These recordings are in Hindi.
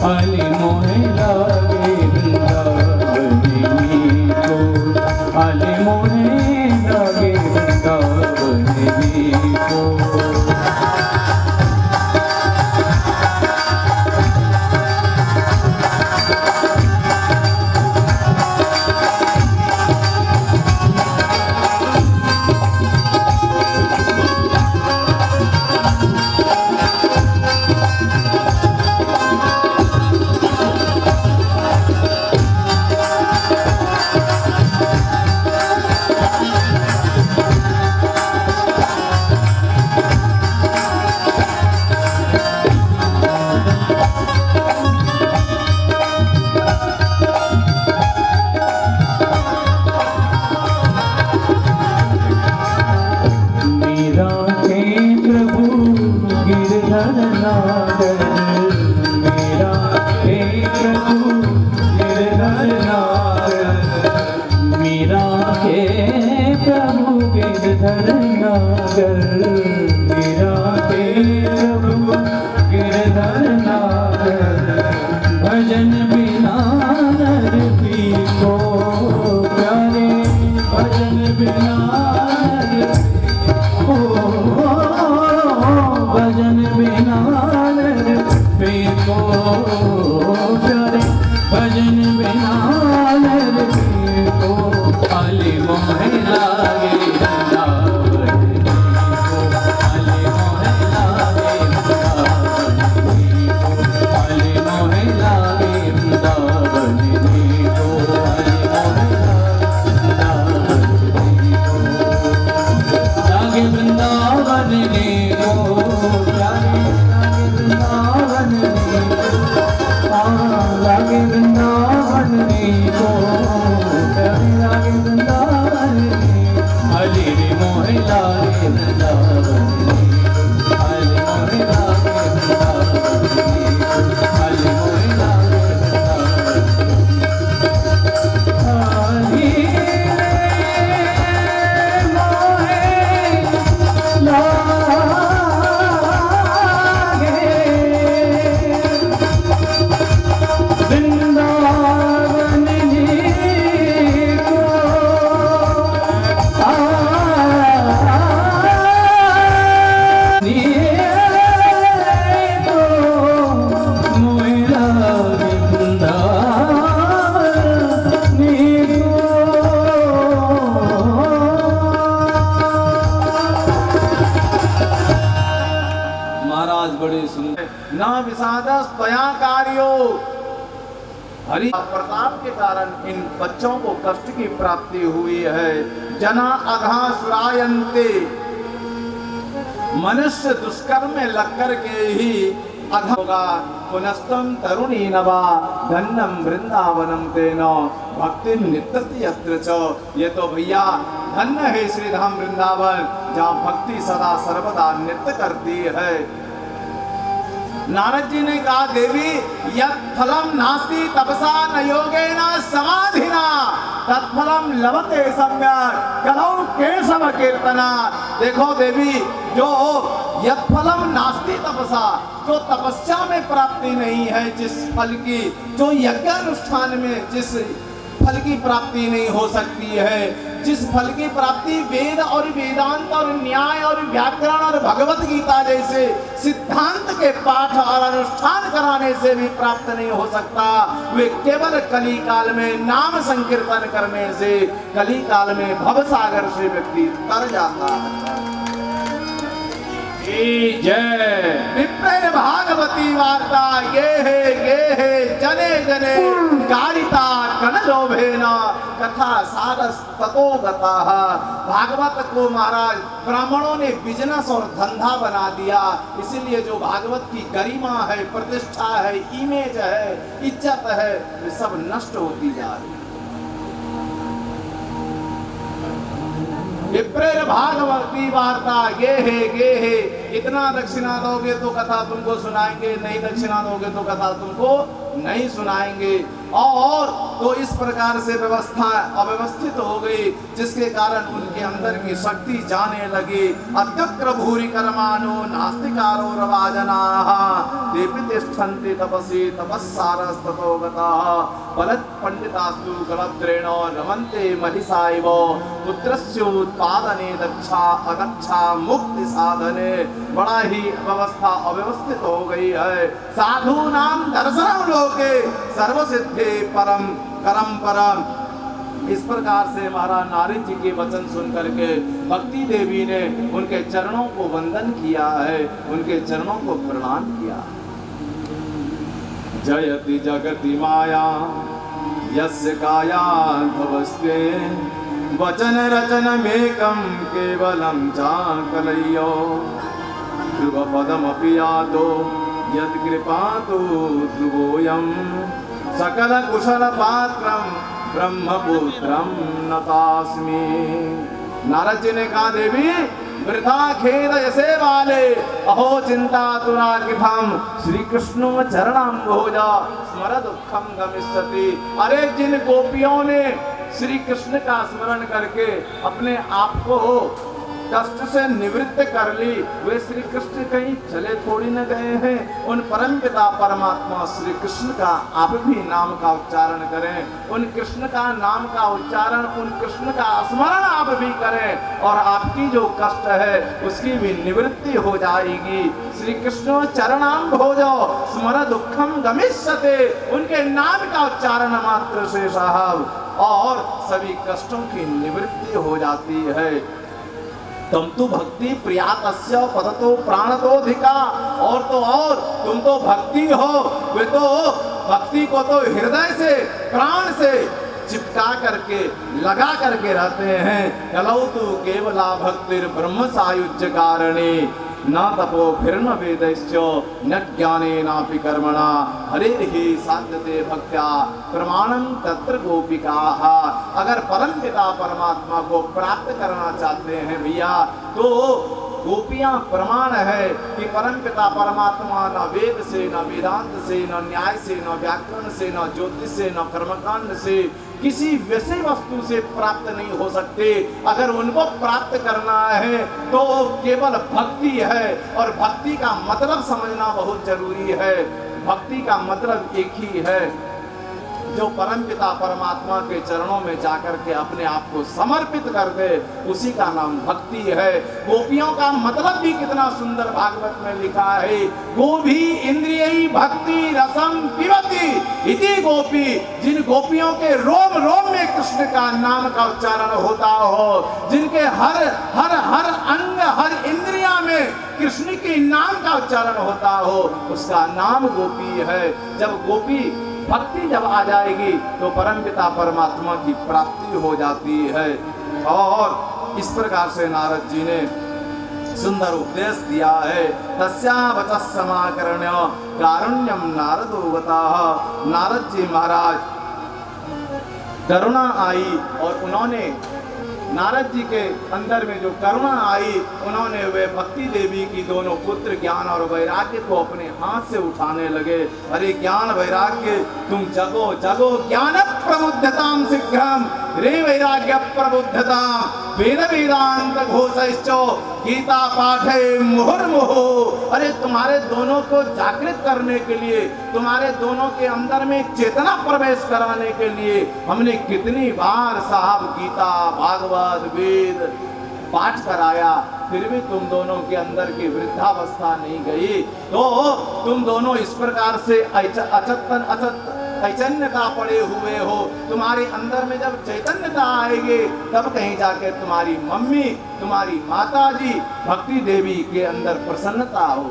आली मोहे लागे वृंदावन को, आली मोहे लागे वृंदावन को। भजन बिना नर को प्यारे, भजन बिना भजन बिना नर को प्यारे, भजन बिना नर को। आली मोहे लागे हरि प्रताप के कारण इन बच्चों को कष्ट की प्राप्ति हुई है। जना अघा सुरायन्ते, मनुष्य दुष्कर्म में लग कर के ही अघा होगा। पुनस्तम तरुणी नवा धन्यम वृंदावनम तेनो भक्ति नित्यति यत्र च। ये तो भैया धन्य है श्री धाम वृंदावन, जहाँ भक्ति सदा सर्वदा नित्य करती है। नारद जी ने कहा, देवी यत् फलम नास्ति तपसा न योगेन समाधिना तत्फलम लभते सम्यक् कलौ केशव कीर्तना। देखो देवी, जो यत् फलम नास्ति तपसा, जो तपस्या में प्राप्ति नहीं है जिस फल की, जो यज्ञ अनुष्ठान में जिस फल की प्राप्ति नहीं हो सकती है, जिस फल की प्राप्ति वेद और वेदांत और न्याय और व्याकरण और भगवत गीता जैसे सिद्धांत के पाठ और अनुष्ठान कराने से भी प्राप्त नहीं हो सकता, वे केवल कली काल में नाम संकीर्तन करने से, कली काल में भवसागर से व्यक्ति तर जाता है। जय विप्र भागवती वार्ता ये है जने जने गारिता कनलोभेन कथा सारस ततो गताः। भागवत को महाराज ब्राह्मणों ने बिजनेस और धंधा बना दिया, इसीलिए जो भागवत की गरिमा है, प्रतिष्ठा है, इमेज है, इज्जत है, ये सब नष्ट होती जा रही है। विप्रेर भागवती वार्ता ये है, इतना दक्षिणा दोगे तो कथा तुमको सुनाएंगे, नहीं दक्षिणा दोगे तो कथा तुमको नहीं सुनाएंगे। और तो इस प्रकार से व्यवस्था अव्यवस्थित हो गई, जिसके कारण उनके अंदर की शक्ति जाने लगी। अत्यक्र भूरि कर्माणो नास्तिकारो रवाजनाः देवि तिष्ठन्ति तपसि तपस्सारस्ततो गताः फलत् पंडितास्तु गलद्रेण रमन्ते महिषाइव पुत्रस्योत्पादने दक्षा अदक्षा मुक्ति साधने। बड़ा ही व्यवस्था अव्यवस्थित हो गई है। साधु नाम दर्शनम लोके सर्वसिद्धि परम करम परम। इस प्रकार से महाराज नारद जी के वचन सुन करके भक्ति देवी ने उनके चरणों को वंदन किया है, उनके चरणों को प्रणाम किया। जयति जगति माया यस्य कायाधवस्ते वचन रचनमेकं केवलं चाकलय्यो ध्रुवपदमपि यातो यत्कृपातो ध्रुवोऽयं सकल कुशल पात्रं ब्रह्मपुत्रं नतास्मि। नारद जी ने कहा, देवी वृथा खेद यसे वाले अहो चिंता तुरा किथम श्री कृष्ण चरणम भोजा स्मर दुखम गमिष्यति। अरे जिन गोपियों ने श्री कृष्ण का स्मरण करके अपने आप को कष्ट से निवृत्त कर ली, वे श्री कृष्ण कहीं चले थोड़ी न गए हैं। उन परम पिता परमात्मा श्री कृष्ण का आप भी नाम का उच्चारण करें, उन कृष्ण का नाम का उच्चारण, उन कृष्ण का स्मरण आप भी करें और आपकी जो कष्ट है उसकी भी निवृत्ति हो जाएगी। श्री कृष्ण चरणाम भोजो स्मर दुखम गमिष्यते। उनके नाम का उच्चारण मात्र से साहब और सभी कष्टों की निवृत्ति हो जाती है। तुम तो भक्ति प्रियातस्य पदतो प्राणतोधिका। और तो और तुम तो भक्ति हो, वे तो भक्ति को तो हृदय से प्राण से चिपका करके लगा करके रहते हैं। कलौ तु केवला भक्तिर ब्रह्म सायुज्य कारणे न तपो फिर न वेदैश्च न ज्ञाने नापि कर्मणा हरेर्हि साध्यते भक्त्या प्रमाणं तत्र गोपिकाः। अगर परम पिता परमात्मा को प्राप्त करना चाहते हैं भैया तो गोपियां प्रमाण है कि परम पिता परमात्मा न वेद से न वेदांत से न न्याय से न व्याकरण से न ज्योतिष से न कर्मकांड से किसी विषय वस्तु से प्राप्त नहीं हो सकते। अगर उनको प्राप्त करना है तो केवल भक्ति है और भक्ति का मतलब समझना बहुत जरूरी है। भक्ति का मतलब एक ही है, जो परम पिता परमात्मा के चरणों में जाकर के अपने आप को समर्पित कर दे, उसी का नाम भक्ति है। गोपियों का मतलब भी कितना सुंदर भागवत में लिखा है, गोभी इंद्रिय भक्ति रसम पिबती इति गोपी। जिन गोपियों के रोम रोम में कृष्ण का नाम का उच्चारण होता हो, जिनके हर हर हर अंग हर इंद्रिया में कृष्ण के नाम का उच्चारण होता हो, उसका नाम गोपी है। जब गोपी भक्ति जब आ जाएगी तो परम पिता परमात्मा की प्राप्ति हो जाती है। और इस प्रकार से नारद जी ने सुंदर उपदेश दिया है। तस्या वचः समाकर्ण्य कारुण्यम नारदो गतः। नारद जी महाराज करुणा आई और उन्होंने नारद जी के अंदर में जो करुणा आई, उन्होंने वे भक्ति देवी की दोनों पुत्र ज्ञान और वैराग्य को अपने हाथ से उठाने लगे। अरे ज्ञान वैराग्य तुम जगो जगो, ज्ञान प्रबुद्धताम शीघ्रम रे वैराग्य प्रबुद्धताम वेद वेदांत घोषैश्चो गीता पाठे मुहुर्मुहु। अरे तुम्हारे दोनों को जागृत करने के लिए, तुम्हारे दोनों के अंदर में चेतना प्रवेश कराने के लिए हमने कितनी बार साहब गीता भागवत वेद पाठ कराया, फिर भी तुम दोनों के अंदर की वृद्धावस्था नहीं गई। तो तुम दोनों इस प्रकार से चैतन्यता पड़े हुए हो। तुम्हारे अंदर में जब चैतन्यता आएगी तब कहीं जाके तुम्हारी मम्मी, तुम्हारी माता जी भक्ति देवी के अंदर प्रसन्नता हो।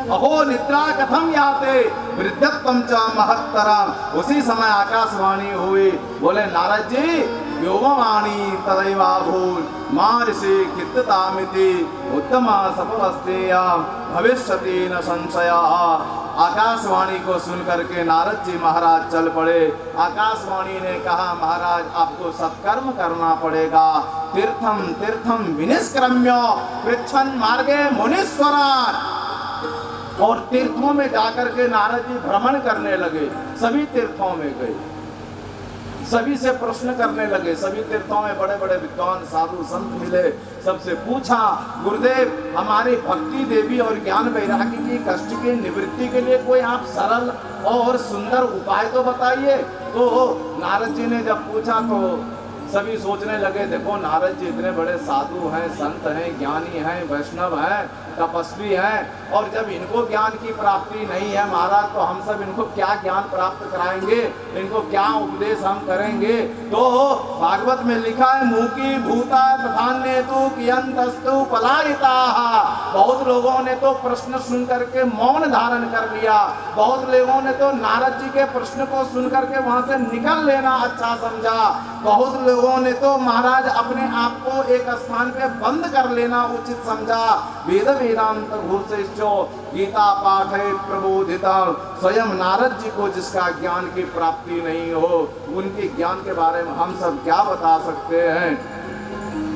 अहो निद्रा कथम याते वृद्धत्वं च महत्तरम। उसी समय आकाशवाणी हुई, बोले नारद जी व्योमवाणी तदैवाभून् महर्षि कित्तामिति उत्तमा सफलस्तेया भविष्यति न संशयः। आकाशवाणी को सुन करके नारद जी महाराज चल पड़े। आकाशवाणी ने कहा, महाराज आपको सत्कर्म करना पड़ेगा। तीर्थम तीर्थम विनिष्क्रम्य पृच्छन् मार्गे मुनीश्वरान्। और तीर्थों में जाकर के नारद जी भ्रमण करने लगे, सभी तीर्थों में गए, सभी से प्रश्न करने लगे। सभी तीर्थों में बड़े बड़े विद्वान साधु संत मिले, सबसे पूछा गुरुदेव हमारी भक्ति देवी और ज्ञान वैराग्य की कष्ट की निवृत्ति के लिए कोई आप सरल और सुंदर उपाय तो बताइए। तो नारद जी ने जब पूछा तो सभी सोचने लगे, देखो नारद जी इतने बड़े साधु हैं, संत हैं, ज्ञानी हैं, वैष्णव हैं, तपस्वी हैं, और जब इनको ज्ञान की प्राप्ति नहीं है महाराज तो हम सब इनको क्या ज्ञान प्राप्त कराएंगे, इनको क्या उपदेश हम करेंगे। तो भागवत में लिखा है मुकी भूता तथान्येतु कियंतस्तु पलायिता। बहुत लोगों ने तो प्रश्न सुन करके मौन धारण कर लिया, बहुत लोगों ने तो नारद जी के प्रश्न को सुन करके वहां से निकल लेना अच्छा समझा, बहुत लोगों ने तो महाराज अपने आप को एक स्थान पे बंद कर लेना उचित समझा। वेद वेदांत घोषिष्ठो गीता पाठ प्रबोधिता। स्वयं नारद जी को जिसका ज्ञान की प्राप्ति नहीं हो, उनके ज्ञान के बारे में हम सब क्या बता सकते हैं।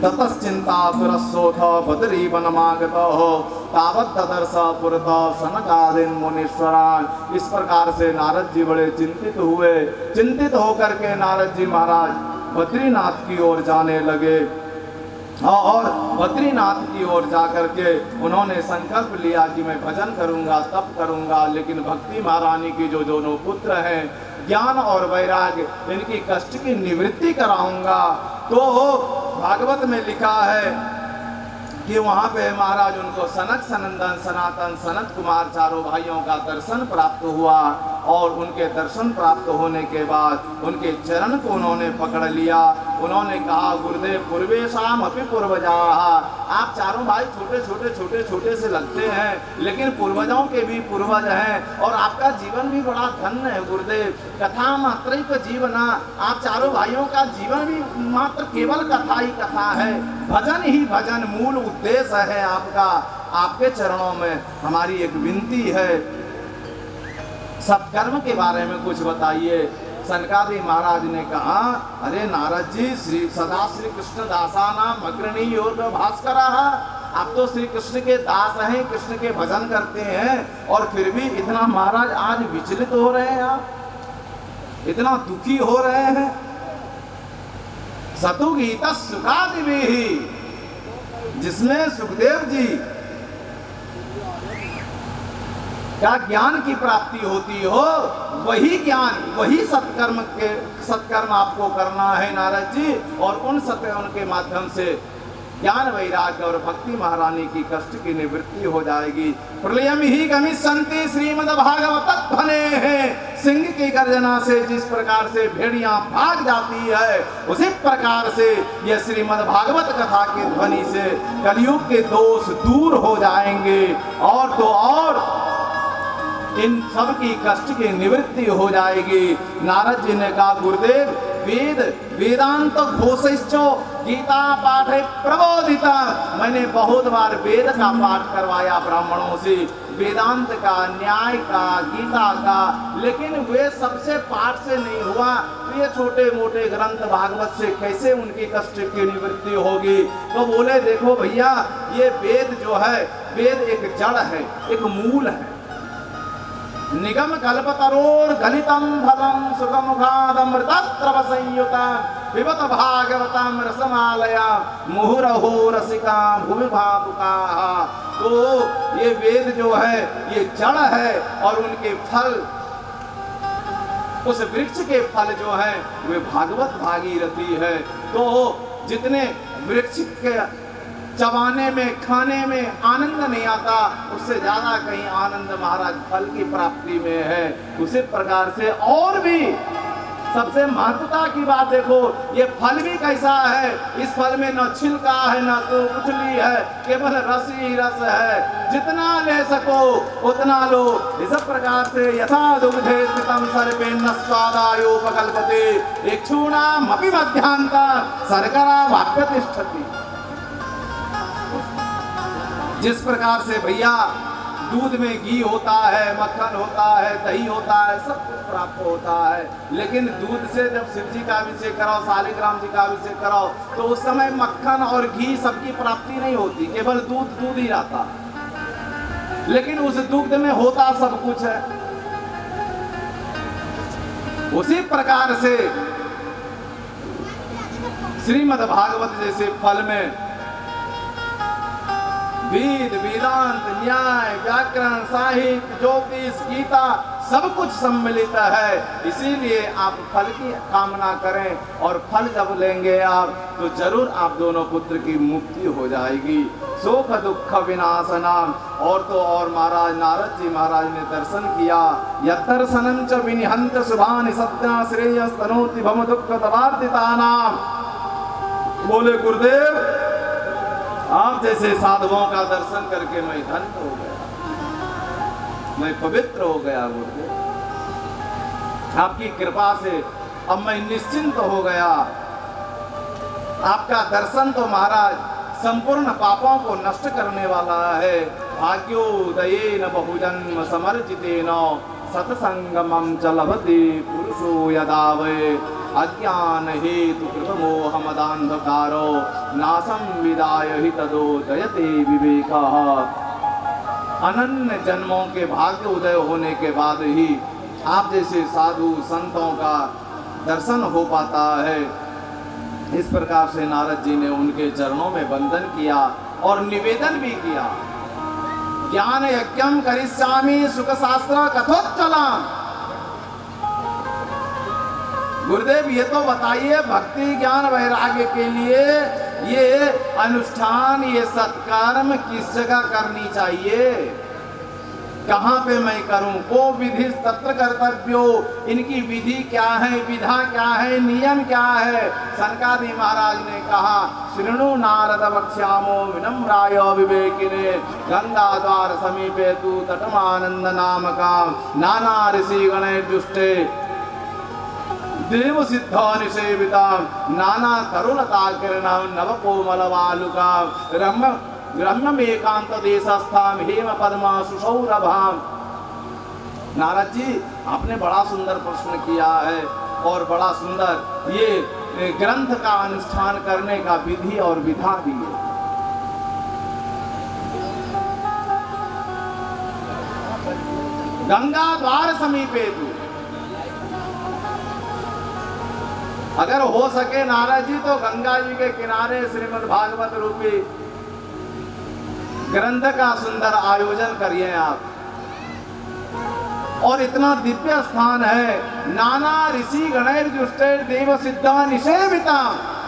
ततश्चिंता पुरस्सोथ बदरी वनमागतो तावत् तदर्श पुरत सनकादीन मुनीश्वरान। इस प्रकार से नारद जी बड़े चिंतित हुए। चिंतित होकर के नारद जी महाराज बद्रीनाथ की ओर जाने लगे और बद्रीनाथ की ओर जाकर के उन्होंने संकल्प लिया कि मैं भजन करूंगा, तप करूंगा, लेकिन भक्ति महारानी की जो दोनों पुत्र हैं ज्ञान और वैराग्य इनकी कष्ट की निवृत्ति कराऊंगा। तो भागवत में लिखा है कि वहां पे महाराज उनको सनक सनंदन सनातन सनत कुमार चारों भाइयों का दर्शन प्राप्त हुआ, और उनके दर्शन प्राप्त होने के बाद उनके चरण को उन्होंने पकड़ लिया। उन्होंने कहा गुरुदेव पूर्वेशाम अपि पूर्वजाः, आप चारों भाई छोटे छोटे से लगते हैं लेकिन पूर्वजों के भी पूर्वज हैं और आपका जीवन भी बड़ा धन्य है गुरुदेव। कथा मात्र ही जीवना, आप चारों भाइयों का जीवन भी मात्र केवल कथा ही कथा है, भजन ही भजन मूल उद्देश्य है आपका। आपके चरणों में हमारी एक विनती है, सत्कर्म के बारे में कुछ बताइए। सनकादि महाराज ने कहा अरे नारद जी सदा श्री कृष्ण दासानाम अग्रणी योग भास्कर, आप तो श्री कृष्ण के दास हैं, कृष्ण के भजन करते हैं और फिर भी इतना महाराज आज विचलित हो रहे हैं, आप इतना दुखी हो रहे हैं। सतु गीता सुखादि भी, जिसमें सुखदेव जी क्या ज्ञान की प्राप्ति होती हो, वही ज्ञान वही सत्कर्म आपको करना है नारद जी, और उन सत्कर्म के माध्यम से ज्ञान वैराग्य और भक्ति महारानी की कष्ट की निवृत्ति हो जाएगी। प्रलयम ही गमिष्यन्ति श्रीमद्भागवत भने हैं, सिंह की गर्जना से जिस प्रकार से भेड़ियां भाग जाती है उसी प्रकार से यह श्रीमद्भागवत कथा की ध्वनि से कलयुग के दोष दूर हो जाएंगे, और तो और इन सब की कष्ट की निवृत्ति हो जाएगी। नारद जी ने कहा गुरुदेव वेद वेदांत घोषिष्ठो गीता पाठ प्रबोधिता, मैंने बहुत बार वेद का पाठ करवाया ब्राह्मणों से, वेदांत का, न्याय का, गीता का, लेकिन वे सबसे पाठ से नहीं हुआ। ये छोटे मोटे ग्रंथ भागवत से कैसे उनकी कष्ट की निवृत्ति होगी। तो बोले देखो भैया, ये वेद जो है, वेद एक जड़ है, एक मूल है। निगम कल्पतरोर गलितम फलम सुखमुखादमृतत्रव संयुता पिबत भागवतम रसमालया मुहुरहो रसिका भूमि भावुका। तो ये वेद जो है ये जड़ है, और उनके फल, उस वृक्ष के फल जो है वे भागवत भागीरथी है। तो जितने वृक्ष के चबाने में, खाने में आनंद नहीं आता, उससे ज्यादा कहीं आनंद महाराज फल की प्राप्ति में है। उसी प्रकार से और भी सबसे महत्वता की बात देखो, ये फल भी कैसा है, इस फल में न छिलका है न तो गुठली है, केवल रस ही रस है, जितना ले सको उतना लो। इस प्रकार से यथा दुग्धे स्थितम सर्पेण स्वादायोपकल्पते इक्षूणामपि मध्यांता शर्करा वाप्यतिष्ठति। जिस प्रकार से भैया दूध में घी होता है, मक्खन होता है, दही होता है, सब कुछ प्राप्त होता है, लेकिन दूध से जब शिव जी का अभिषेक कराओ, शालिग्राम जी का अभिषेक कराओ, तो उस समय मक्खन और घी सबकी प्राप्ति नहीं होती, केवल दूध दूध ही रहता। लेकिन उस दुग्ध में होता सब कुछ है। उसी प्रकार से श्रीमद् भागवत जैसे फल में वेद, वेदांत, न्याय, व्याकरण, साहित्य, ज्योतिष, गीता सब कुछ सम्मिलित है। इसीलिए आप फल की कामना करें और फल जब लेंगे आप तो जरूर आप दोनों पुत्र की मुक्ति हो जाएगी। शोक दुख विनाशनम। और तो और महाराज नारद जी महाराज ने दर्शन किया। यदर्शनम च विनिहंत शुभानि सत्या श्रेयस्तनोति भम दुख तवार्तितानाम। बोले गुरुदेव, आप जैसे साधुओं का दर्शन करके मैं धन्य हो गया, मैं पवित्र हो गया गुरुदेव। आपकी कृपा से अब मैं निश्चिंत हो गया। आपका दर्शन तो महाराज संपूर्ण पापों को नष्ट करने वाला है। भाग्योदयेन बहुजन्म समर्जितेन सत्संगमं च लभते पुरुषो यदा वै अज्ञान हेतु कृत मोह मदान्धकारो नासं विदाय हि तदोदयते विवेकः। अनन्य जन्मों के भाग्य उदय होने के बाद ही आप जैसे साधु संतों का दर्शन हो पाता है। इस प्रकार से नारद जी ने उनके चरणों में वंदन किया और निवेदन भी किया। ज्ञान यज्ञम करिष्यामि सुख शास्त्र कथोच्चलम्। गुरुदेव ये तो बताइए, भक्ति ज्ञान वैराग्य के लिए ये अनुष्ठान, ये सत्कर्म किस जगह करनी चाहिए, कहाँ पे मैं करूं? को विधि तत्र कर्तव्यो। इनकी विधि क्या है, विधा क्या है, नियम क्या है? सनकादि महाराज ने कहा, शृणु नारद वक्ष्यामो विनम्राय विवेकिने गंगा द्वार समीपे तु तटमानंद नामका नाना ऋषि गणैर्जुष्टे देव सिद्धा निषेविता नाना तरुलता किरणं नव कोमल वालुका रम्यमेकांत देशस्थाम हेम पद्मा सुसौरभाम। नारद जी, आपने बड़ा सुंदर प्रश्न किया है और बड़ा सुंदर ये ग्रंथ का अनुष्ठान करने का विधि और विधा भी है। गंगा द्वार समीपे तू, अगर हो सके नारद जी तो गंगा जी के किनारे श्रीमद् भागवत रूपी ग्रंथ का सुंदर आयोजन करिए आप। और इतना दिव्य स्थान है, नाना ऋषि गणैर्जुष्टैर् देव सिद्धा निषेविता।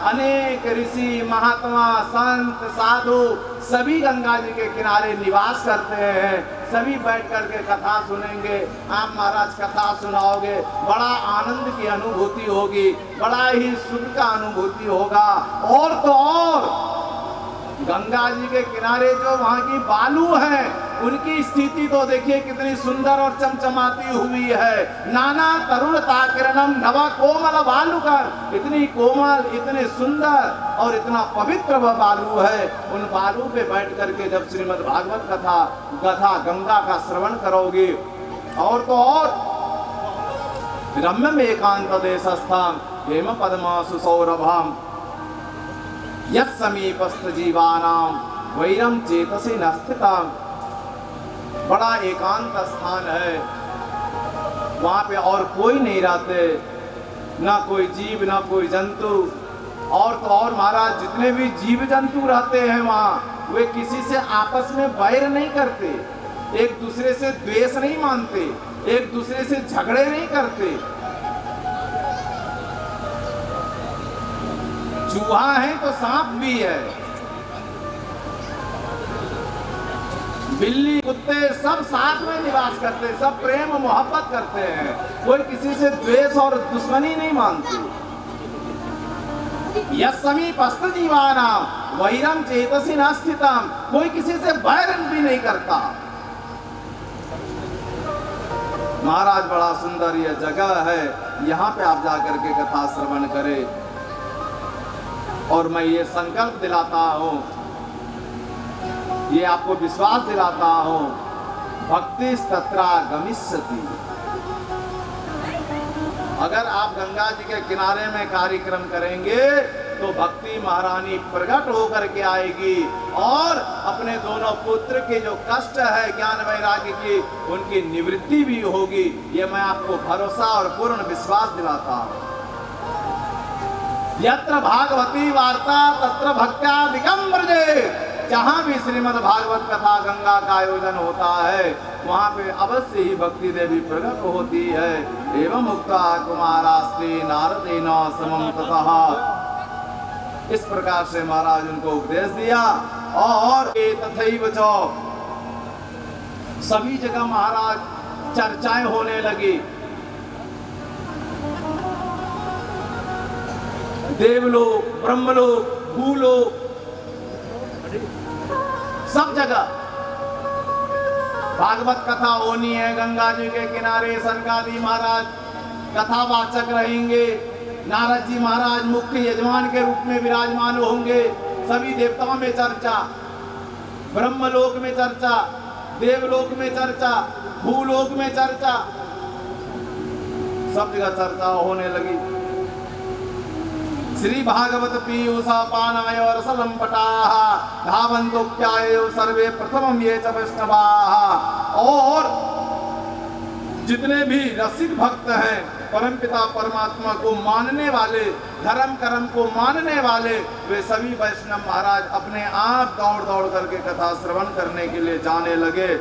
अनेक ऋषि महात्मा संत साधु सभी गंगा जी के किनारे निवास करते हैं। सभी बैठ करके कथा सुनेंगे। आप महाराज कथा सुनाओगे, बड़ा आनंद की अनुभूति होगी, बड़ा ही सुख का अनुभूति होगा। और तो और गंगा जी के किनारे जो वहाँ की बालू है, उनकी स्थिति तो देखिए कितनी सुंदर और चमचमाती हुई है। नाना तरुणता किरणम नवा कोमल बालूकर, इतनी कोमल, इतने सुंदर और इतना पवित्र वह बालू है। उन बालू पे बैठ करके जब श्रीमद् भागवत कथा गंगा का श्रवण करोगे, और तो और रम्य में एकांत देशस्थान हेम पद्मा सुसौरभम यमीपस्थ जीवानाम वैरम चेतसी नस्थिताम। बड़ा एकांत स्थान है, वहाँ पे और कोई नहीं रहते, ना कोई जीव ना कोई जंतु। और तो और महाराज जितने भी जीव जंतु रहते हैं वहाँ, वे किसी से आपस में वैर नहीं करते, एक दूसरे से द्वेष नहीं मानते, एक दूसरे से झगड़े नहीं करते। चूहा है तो सांप भी है, बिल्ली कुत्ते सब साथ में निवास करते, सब प्रेम मोहब्बत करते हैं, कोई किसी से द्वेष और दुश्मनी नहीं मानते। यमीपस्थ जीवाना वैरम चेतसी न स्थितम, कोई किसी से वैर भी नहीं करता। महाराज बड़ा सुंदर यह जगह है, यहाँ पे आप जाकर के कथा श्रवण करें। और मैं ये संकल्प दिलाता हूँ, ये आपको विश्वास दिलाता हूँ, भक्ति तत्रा गमिष्यति। अगर आप गंगा जी के किनारे में कार्यक्रम करेंगे तो भक्ति महारानी प्रकट होकर के आएगी और अपने दोनों पुत्र के जो कष्ट है ज्ञान वैराग्य की, उनकी निवृत्ति भी होगी। ये मैं आपको भरोसा और पूर्ण विश्वास दिलाता हूं। यत्र भागवती वार्ता तत्र भक्त्यादिकं ब्रजेत। जहां भी श्रीमद् भागवत कथा गंगा का आयोजन होता है वहां पे अवश्य ही भक्ति देवी प्रकट होती है। एवं मुक्ता कुमारास्ते नारदेन समम ततः। इस प्रकार से महाराज उनको उपदेश दिया और तथैव च सभी जगह महाराज चर्चाएं होने लगी। देवलोक, ब्रह्मलोक, भूलोक, सब जगह भागवत कथा होनी है। गंगा जी के किनारे सनकादि महाराज कथावाचक रहेंगे। नारद जी महाराज मुख्य यजमान के रूप में विराजमान होंगे। सभी देवताओं में चर्चा, ब्रह्मलोक में चर्चा, देवलोक में चर्चा, भूलोक में चर्चा, सब जगह चर्चा होने लगी। श्री भागवत पीयूष पानाय रसलम पटाः धावन्तोऽप्याययो सर्वे प्रथमं ये च वैष्णवाः। और जितने भी रसिक भक्त हैं, परमपिता परमात्मा को मानने वाले, धर्म कर्म को मानने वाले, वे सभी वैष्णव महाराज अपने आप दौड़ दौड़ करके कथा श्रवण करने के लिए जाने लगे,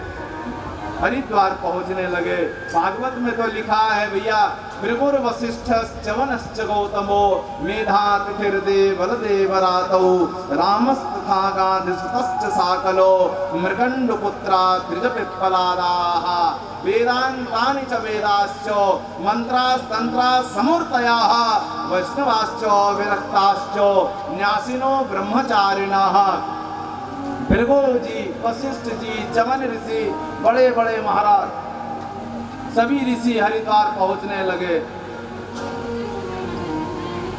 हरिद्वार पहुंचने लगे। भागवत में तो लिखा है भैया, भृगुर वशिष्ठ च्यवनश्च गौतमो मेधातिथिर्देव बलदेवरातौ रामस्तथा गाधिसुतश्च साकलो मृगण्डपुत्रा त्रिजपिप्पलादाः वेदान्तानि च वेदाश्च मन्त्रास्तन्त्राः समूर्तयाः वैष्णवाश्च विरक्ताश्च न्यासिनो ब्रह्मचारिणः। भृगु जी, वशिष्ठ जी, चमन ऋषि, बड़े बड़े महाराज, सभी ऋषि हरिद्वार पहुंचने लगे।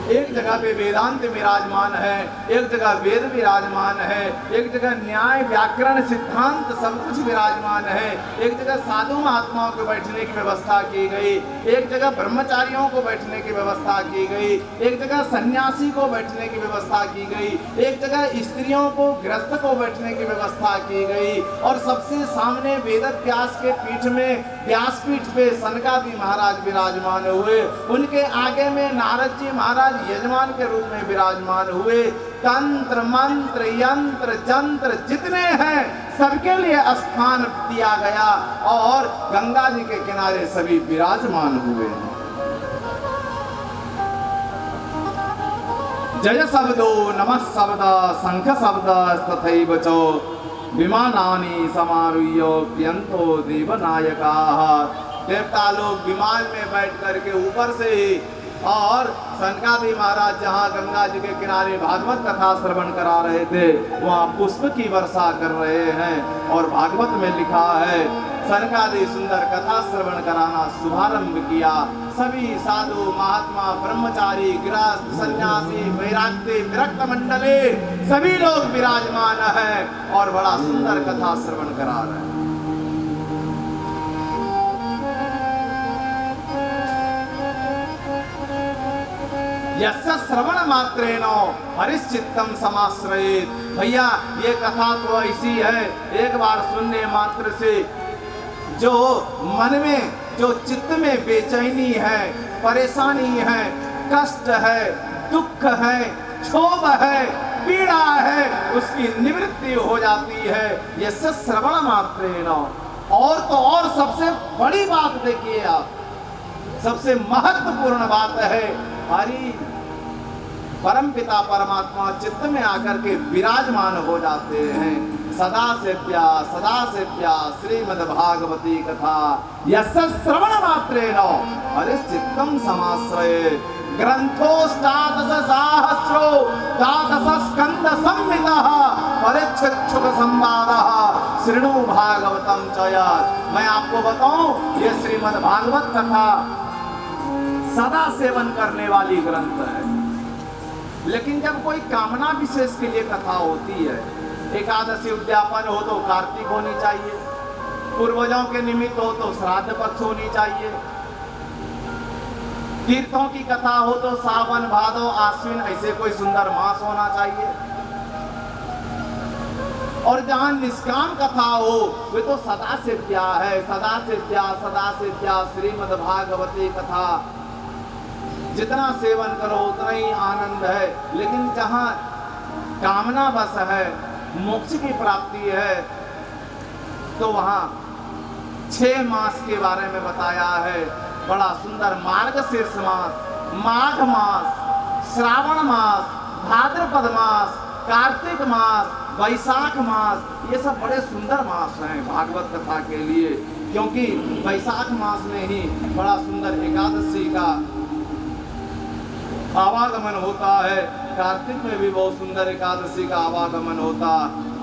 एक जगह पे वेदांत विराजमान है, एक जगह वेद विराजमान है, एक जगह न्याय व्याकरण सिद्धांत सब कुछ विराजमान है, एक जगह साधु महात्माओं को बैठने की व्यवस्था की गई, एक जगह ब्रह्मचारियों को बैठने की व्यवस्था की गई, एक जगह सन्यासी को बैठने की व्यवस्था की गई, एक जगह स्त्रियों को, गृहस्थ को बैठने की व्यवस्था की गई। और सबसे सामने वेद व्यास के पीठ में, व्यासपीठ पे सनकादि महाराज विराजमान हुए। उनके आगे में नारद जी महाराज यजमान के रूप में विराजमान हुए। तंत्र मंत्र यंत्र जंत्र जितने हैं सबके लिए स्थान दिया गया और गंगा जी के किनारे सभी विराजमान हुए। जय शब्दो नमः शब्द शंख शब्द तथैव च विमानानि समारुह्य प्यन्तो देवनायकाः। देवता लोग विमान में बैठ करके ऊपर से ही, और सनकादि महाराज जहाँ गंगा जी के किनारे भागवत कथा श्रवण करा रहे थे वहाँ पुष्प की वर्षा कर रहे हैं। और भागवत में लिखा है, सनकादि सुंदर कथा श्रवण कराना शुभारंभ किया। सभी साधु महात्मा, ब्रह्मचारी, गृहस्थ, सन्यासी, वैराग्य, विरक्त मंडले सभी लोग विराजमान हैं और बड़ा सुंदर कथा श्रवण करा रहे हैं। यस्य श्रवण मात्रेण हरिश्चित्तम समाश्रयेत। भैया ये कथा तो ऐसी है, एक बार सुनने मात्र से जो मन में, जो चित्त में बेचैनी है, परेशानी है, कष्ट है, दुख है, क्षोभ है, पीड़ा है, उसकी निवृत्ति हो जाती है। यस्य श्रवण मात्रेण। और तो और सबसे बड़ी बात देखिए आप, सबसे महत्वपूर्ण बात है, हरि परम पिता परमात्मा चित्त में आकर के विराजमान हो जाते हैं। सदा से प्या श्रीमद् भागवती कथा यस्य श्रवण मात्रेण हरिश्चित्तम समाश्रये। ग्रंथोष्टादश सहस्रो द्वादश स्कंद संहितः परिच्छिक्षुक संवादः शृणु भागवतम च यत्। मैं आपको बताऊं, ये श्रीमद् भागवत कथा सदा सेवन करने वाली ग्रंथ है। लेकिन जब कोई कामना विशेष के लिए कथा होती है, एकादशी उद्यापन हो तो कार्तिक होनी चाहिए, पूर्वजों के निमित्त हो तो श्राद्ध पक्ष होनी चाहिए, तीर्थों की कथा हो तो सावन भादो आश्विन ऐसे कोई सुंदर मास होना चाहिए, और जहां निष्काम कथा हो वे तो सदा सिद्ध्या है, सदा सिद्ध्या श्रीमद् भागवती कथा। जितना सेवन करो उतना ही आनंद है, लेकिन जहां कामना बस है, मोक्ष की प्राप्ति है, तो वहां 6 मास के बारे में बताया है। बड़ा सुंदर मार्गशीर्ष मास, माघ मास, श्रावण मास, भाद्रपद मास, कार्तिक मास, वैशाख मास, ये सब बड़े सुंदर मास हैं भागवत कथा के लिए, क्योंकि वैशाख मास में ही बड़ा सुंदर एकादशी का आवागमन होता है, कार्तिक में भी बहुत सुंदर एकादशी का आवागमन होता।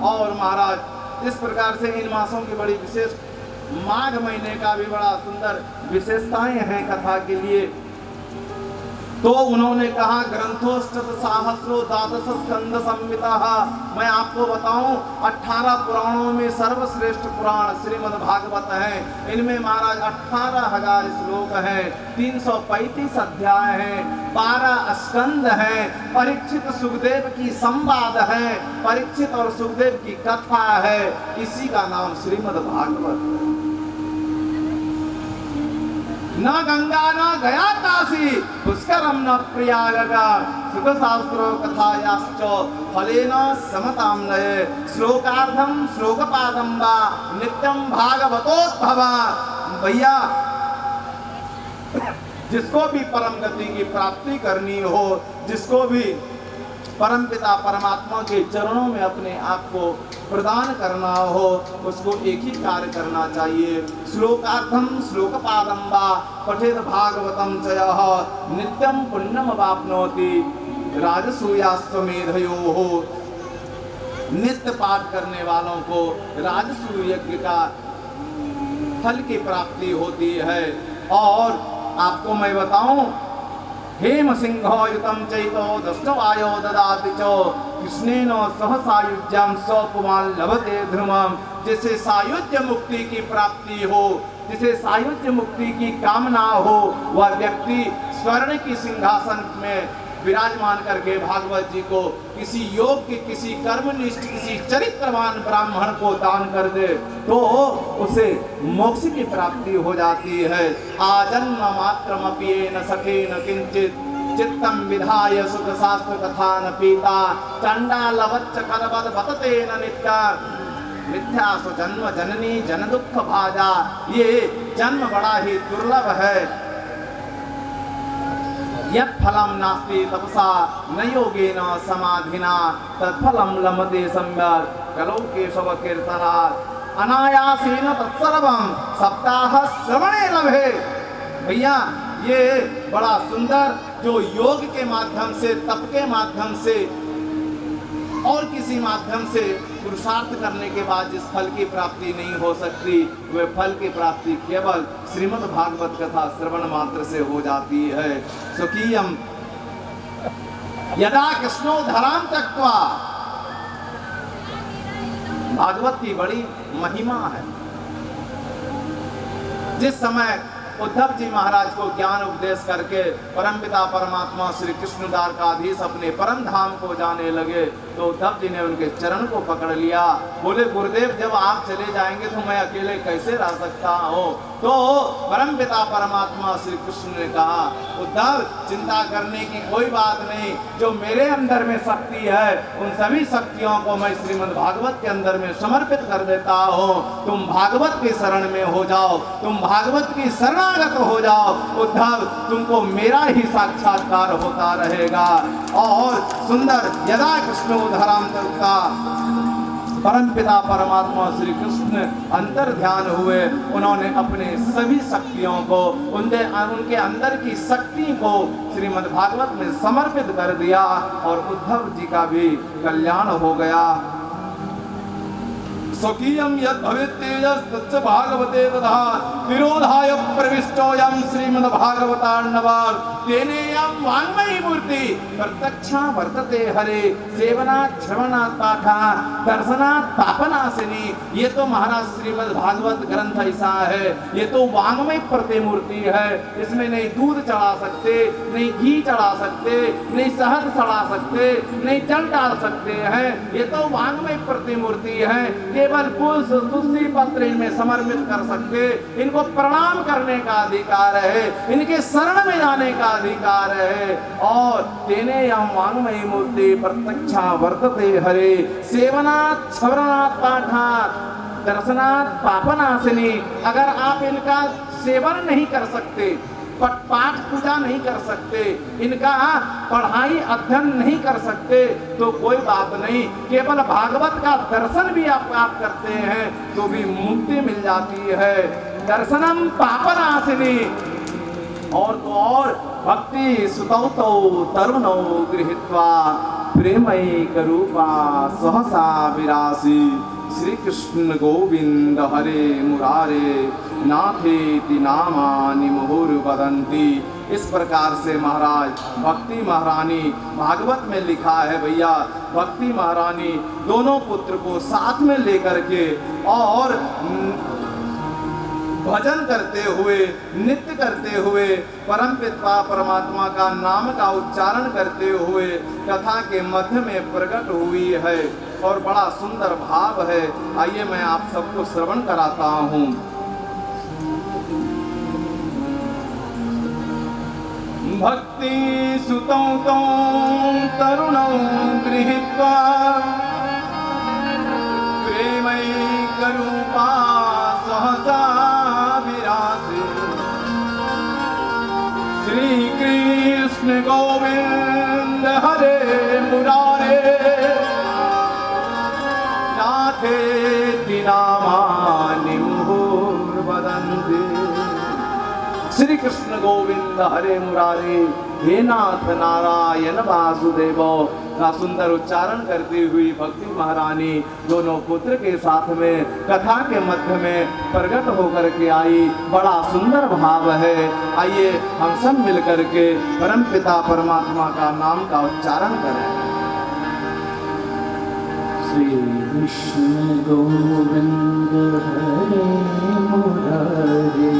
और महाराज इस प्रकार से इन मासों की बड़ी विशेष, माघ महीने का भी बड़ा सुंदर विशेषताएं हैं कथा के लिए। तो उन्होंने कहा ग्रंथोष्टत सहस्रो द्वादश स्कंद संहिता। मैं आपको बताऊं 18 पुराणों में सर्वश्रेष्ठ पुराण श्रीमद् भागवत है। इनमें महाराज 18,000 श्लोक हैं, 335 अध्याय हैं, 12 स्कंद हैं, परीक्षित सुखदेव की संवाद है, परीक्षित और सुखदेव की कथा है, इसी का नाम श्रीमद् भागवत है। न गंगा न गया काशी पुष्करम न प्रयाग सुख शास्त्रो कथायाश्च फलेन समताम नये श्लोकार्धम श्लोकपादम वा नित्यम भागवतोद्भव। भैया जिसको भी परम गति की प्राप्ति करनी हो, जिसको भी परमपिता परमात्मा के चरणों में अपने आप को प्रदान करना हो, उसको एक ही कार्य करना चाहिए। श्लोकार्थम श्लोकपादम वा पठेत भागवतम च यः नित्यं पुण्यम वाप्नोति राजसूयाश्वमेधयोः। नित्य पाठ करने वालों को राजसूय यज्ञ का फल की प्राप्ति होती है। और आपको मैं बताऊं, हेम सिंहो युतम चैतो दष्टवायो ददाति च कृष्णेन सह सायुज्यम स्वपुमान् लभते ध्रुवम्। जिसे सायुज्य मुक्ति की प्राप्ति हो, जिसे सायुज्य मुक्ति की कामना हो, वह व्यक्ति स्वर्ण की सिंहासन में विराजमान करके भागवत जी को किसी योग के, किसी कर्मनिष्ठ, किसी चरित्रवान ब्राह्मण को दान कर दे तो उसे मोक्ष की प्राप्ति हो जाती है। आजन्म मात्रमपि येन सखेन किंचित चित्तम विधाय सुख शास्त्र कथा न पीता चंडालवच्च करवद बततेन नित्या मिथ्या सु जन्म जननी जन दुख भाजा। ये जन्म बड़ा ही दुर्लभ है। यत् फलम नास्ति तपसा न योगेन समाधिना तत्फलम लभते सम्यक् कलौ केशव कीर्तनात् अनायासेन तत्सर्वं सप्ताह श्रवणे लभे। भैया ये बड़ा सुंदर, जो योग के माध्यम से, तप के माध्यम से और किसी माध्यम से पुरुषार्थ करने के बाद जिस फल की प्राप्ति नहीं हो सकती, वह फल की प्राप्ति केवल श्रीमद् भागवत कथा श्रवण मात्र से हो जाती है। स्वकीयम यदा कृष्णो धराम त्यक्त्वा, भागवत की बड़ी महिमा है। जिस समय उद्धव जी महाराज को ज्ञान उपदेश करके परमपिता परमात्मा श्री कृष्ण द्वारकाधीश अपने परम धाम को जाने लगे, तो उद्धव जी ने उनके चरण को पकड़ लिया। बोले गुरुदेव जब आप चले जाएंगे तो मैं अकेले कैसे रह सकता हूँ। तो परमपिता परमात्मा श्री कृष्ण ने कहा, उद्धव चिंता करने की कोई बात नहीं, जो मेरे अंदर में शक्ति है उन सभी शक्तियों को मैं श्रीमद् भागवत के अंदर में समर्पित कर देता हूँ। तुम भागवत के शरण में हो जाओ, तुम भागवत की शरणागत हो जाओ। उद्धव तुमको मेरा ही साक्षात्कार होता रहेगा। और सुंदर यदा कृष्ण धराम त्यक्त्वा, परमपिता परमात्मा श्री कृष्ण अंतर ध्यान हुए। उन्होंने अपने सभी शक्तियों को, उनके अंदर की शक्ति को श्रीमद् भागवत में समर्पित कर दिया और उद्धव जी का भी कल्याण हो गया। स्वकीयम यद् भवेत् तेजस् तच्च भागवते तथा विरोधाय प्रविष्ट चोयम श्रीमद्भागवतार्णवार तेनेयम वाङ्मयी मूर्ति प्रत्यक्षा वर्तते हरे सेवनात् श्रवणात् पाठात् दर्शनात् पापनाशिनी। ये तो महाराज श्रीमद् भागवत ग्रंथ ऐसा है, ये तो वाङ्मय प्रतिमूर्ति है। इसमें नहीं दूध चढ़ा सकते, नहीं घी चढ़ा सकते, नहीं शहद चढ़ा सकते, नहीं जल डाल सकते हैं। ये तो वाङ्मय प्रतिमूर्ति है। केवल पुष्प तुलसी पत्र इनमें समर्पित कर सकते, इनको प्रणाम करने का अधिकार है, इनके शरण में जाने का अधिकार है। और तेने यम वाङ्मयी मूर्ति प्रत्यक्षा वर्तते हरे सेवनात् श्रवणात् पाठात् दर्शनात् पापनाशिनी। अगर आप इनका सेवन नहीं कर सकते, पाठ पूजा नहीं कर सकते, इनका पढ़ाई अध्ययन नहीं कर सकते तो कोई बात नहीं, केवल भागवत का दर्शन भी आप करते हैं तो भी मुक्ति मिल जाती है। दर्शनम पापनाशिनी। और तो और भक्ति सुतौ तरुणौ गृहीत्वा प्रेमैक रूपा सहसा विरासी। श्री कृष्ण गोविंद हरे मुरारे नाथेति नामानि मुहुर्वदन्ति। इस प्रकार से महाराज भक्ति महारानी भागवत में लिखा है भैया, भक्ति महारानी दोनों पुत्र को साथ में लेकर के और भजन करते हुए, नित्य करते हुए, परम पिता परमात्मा का नाम का उच्चारण करते हुए कथा के मध्य में प्रकट हुई है और बड़ा सुंदर भाव है। आइए मैं आप सबको श्रवण कराता हूँ। भक्ति सुतौ तरुणौ गृहीत्वा प्रेमैक रूपा सहसा विरासी। श्री कृष्ण गोविंद हरे मुरारे नाथेति नामानि मुहुर्वदन्ति। श्री कृष्ण गोविंद हरे मुरारे, हे नाथ नारायण वासुदेव का सुंदर उच्चारण करती हुई भक्ति महारानी दोनों पुत्र के साथ में कथा के मध्य में प्रकट होकर के आई। बड़ा सुंदर भाव है। आइए हम सब मिलकर के परम पिता परमात्मा का नाम का उच्चारण करें। श्री कृष्ण गोविंद हरे मुरारे,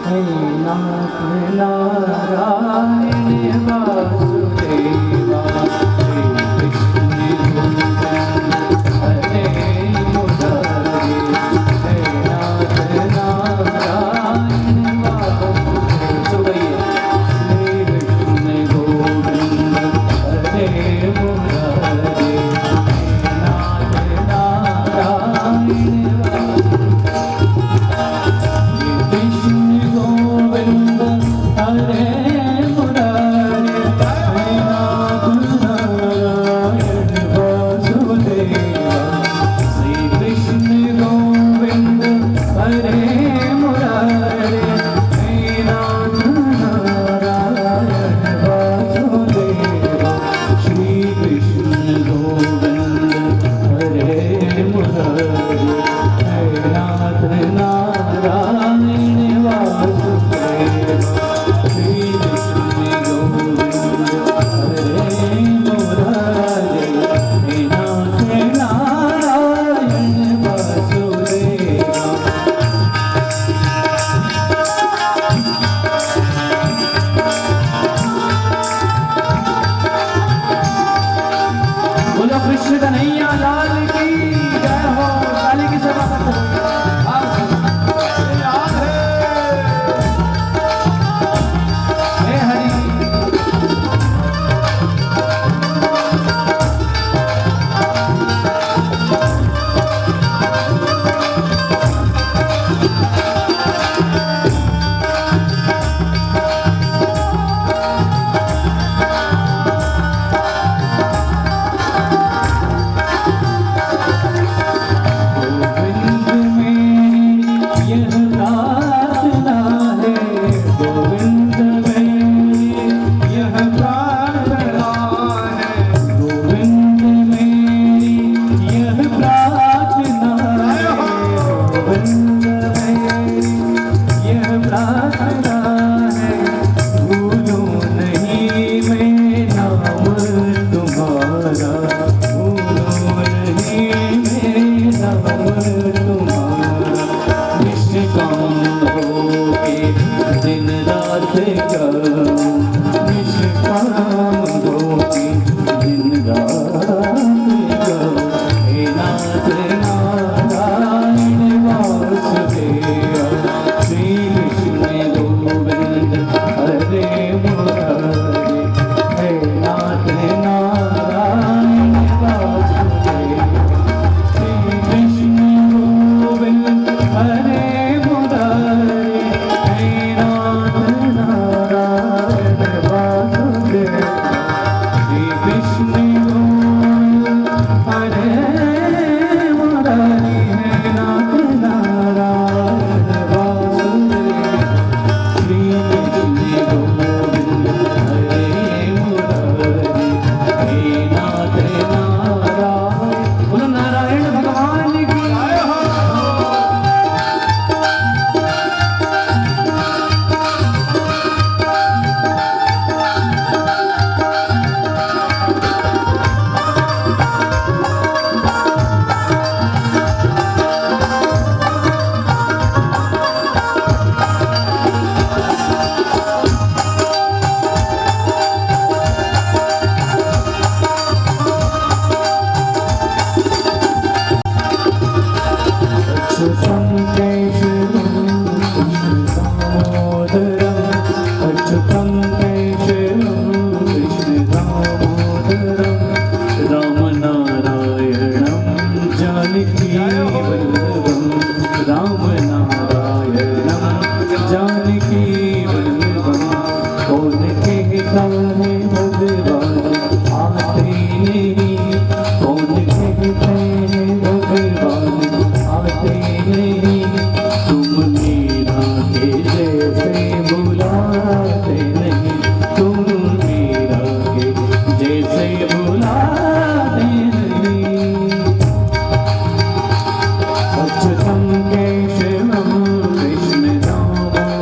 हे नाथ नारायण वासुदेवा। श्री कृष्ण गोविंद हरे मुरारे, हे नाथ नारायण वासुदेवा। श्री कृष्ण गोविंद हरे मुरारे, हे नाथ नारायण हरे मुरारे, हे नाथ नाथ करूं निष्काम भोगी दिन रात करूं हे नाथ नारायण वासुदेव श्री कृष्ण गोविंद हरे मुरारे हे नाथ नारायण वासुदेव श्री कृष्ण गोविंद हरे मुरारे हे नाथ नारायण वासुदेव श्री कृष्ण गोविंद हरे मुरारे हे नाथ नारायण वासुदेव श्री कृष्ण गोविंद हरे मुरारे हे नाथ नारायण बोलो नारायण भगवान की जय हो। अच्युतं केशवं कृष्णदामोदरम् अच्युतं केशवं कृष्णदामोदरं रामनारायणं जानकीवल्लभं रामनारायणं जानकीवल्लभं कौन कहता है भगवान आते नहीं कौन कहते हैं भगवान आते नहीं तुम मीरा के जैसे बुलाते नहीं तुम मीरा के जैसे बुलाते नहीं अच्युतं केशवं कृष्णदामोदरम्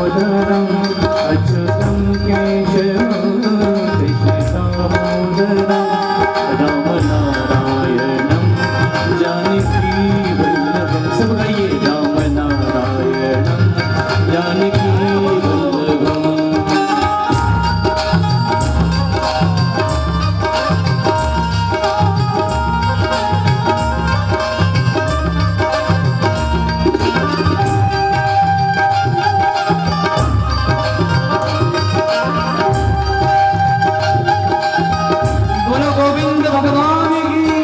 अच्युतं केशवं कृष्णदामोदरम् रामनारायणं जानकीवल्लभं सब गाइए रामनारायणं जानकीवल्लभं बोलो गोविंद भगवान की